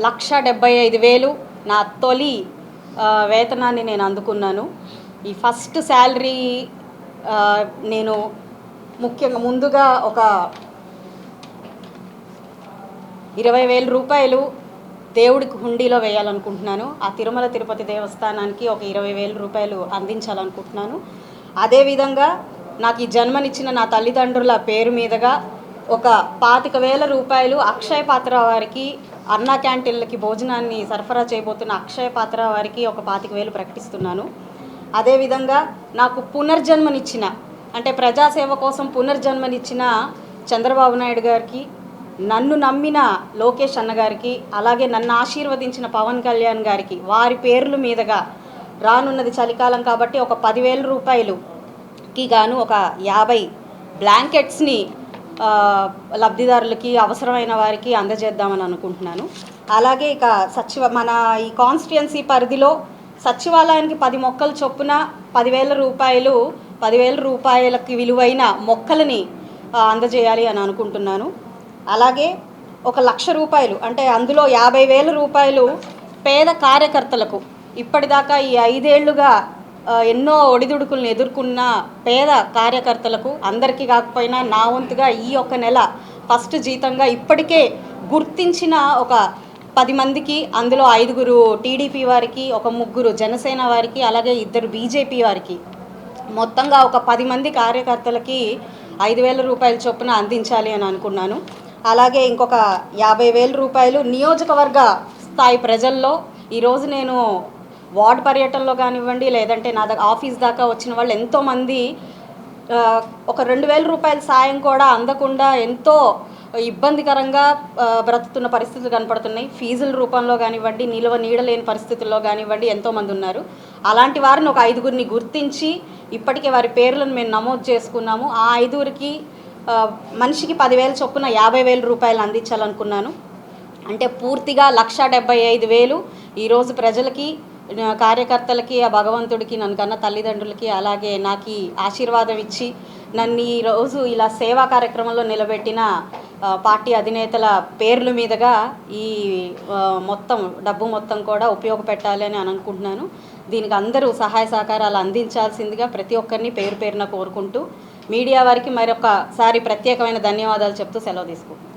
1,75,000 నా తొలి వేతనాన్ని నేను అందుకున్నాను. ఈ ఫస్ట్ శాలరీ నేను ముఖ్యంగా ముందుగా ఒక 20,000 రూపాయలు దేవుడికి హుండీలో వేయాలనుకుంటున్నాను. ఆ తిరుమల తిరుపతి దేవస్థానానికి ఒక 20,000 రూపాయలు అందించాలనుకుంటున్నాను. అదేవిధంగా నాకు ఈ జన్మనిచ్చిన నా తల్లిదండ్రుల పేరు మీదుగా ఒక 25,000 రూపాయలు అక్షయ పాత్ర వారికి, అన్నా క్యాంటీన్లకి భోజనాన్ని సరఫరా చేయబోతున్న అక్షయ పాత్ర వారికి ఒక 25,000 ప్రకటిస్తున్నాను. అదేవిధంగా నాకు పునర్జన్మనిచ్చిన, అంటే ప్రజాసేవ కోసం పునర్జన్మనిచ్చిన చంద్రబాబు నాయుడు గారికి, నన్ను నమ్మిన లోకేష్ అన్నగారికి, అలాగే నన్ను ఆశీర్వదించిన పవన్ కళ్యాణ్ గారికి, వారి పేర్ల మీదుగా రానున్నది చలికాలం కాబట్టి ఒక 10,000 రూపాయలుకి గాను ఒక 50 బ్లాంకెట్స్ని లబ్ధిదారులకి, అవసరమైన వారికి అందజేద్దామని అనుకుంటున్నాను. అలాగే ఇక మన ఈ కాన్స్టిట్యుయెన్సీ పరిధిలో సచివాలయానికి 10 మొక్కలు చొప్పున 10,000 రూపాయలకి విలువైన మొక్కలని అందజేయాలి అని అనుకుంటున్నాను. అలాగే ఒక 1,00,000 రూపాయలు, అంటే అందులో 50,000 రూపాయలు పేద కార్యకర్తలకు, ఇప్పటిదాకా ఈ 5 ఏళ్లుగా ఎన్నో ఒడిదుడుకులను ఎదుర్కొన్న పేద కార్యకర్తలకు, అందరికీ కాకపోయినా నా వంతుగా ఈ ఒక్క నెల ఫస్ట్ జీతంగా ఇప్పటికే గుర్తించిన ఒక 10 మందికి, అందులో 5 టీడీపీ వారికి, ఒక 3 జనసేన వారికి, అలాగే 2 బీజేపీ వారికి, మొత్తంగా ఒక 10 మంది కార్యకర్తలకి 5,000 రూపాయల చొప్పున అందించాలి అని అనుకున్నాను. అలాగే ఇంకొక 50,000 రూపాయలు నియోజకవర్గ స్థాయి ప్రజల్లో, ఈరోజు నేను వార్డు పర్యటనలో కానివ్వండి, లేదంటే నా ఆఫీస్ దాకా వచ్చిన వాళ్ళు ఎంతోమంది ఒక 2,000 రూపాయల సాయం కూడా అందకుండా ఎంతో ఇబ్బందికరంగా బ్రతుకుతున్న పరిస్థితులు కనపడుతున్నాయి. ఫీజుల రూపంలో కానివ్వండి, నీడలేని పరిస్థితుల్లో కానివ్వండి ఎంతోమంది ఉన్నారు. అలాంటి వారిని ఒక 5గురిని గుర్తించి ఇప్పటికే వారి పేర్లను మేము నమోదు చేసుకున్నాము. ఆ 5గురికి మనిషికి 10,000 చొప్పున 50,000 రూపాయలు అందించాలనుకున్నాను. అంటే పూర్తిగా 1,75,000 ఈరోజు ప్రజలకి, కార్యకర్తలకి, ఆ భగవంతుడికి, నన్ను కన్న తల్లిదండ్రులకి, అలాగే నాకు ఆశీర్వాదం ఇచ్చి నన్ను ఈరోజు ఇలా సేవా కార్యక్రమంలో నిలబెట్టిన పార్టీ అధినేతల పేర్ల మీదుగా ఈ డబ్బు మొత్తం కూడా ఉపయోగపెట్టాలి అని అనుకుంటున్నాను. దీనికి అందరూ సహాయ సహకారాలు అందించాల్సిందిగా ప్రతి ఒక్కరిని పేరు పేరున కోరుకుంటూ, మీడియా వారికి మరొకసారి ప్రత్యేకమైన ధన్యవాదాలు చెప్తూ సెలవు తీసుకుంటున్నాను.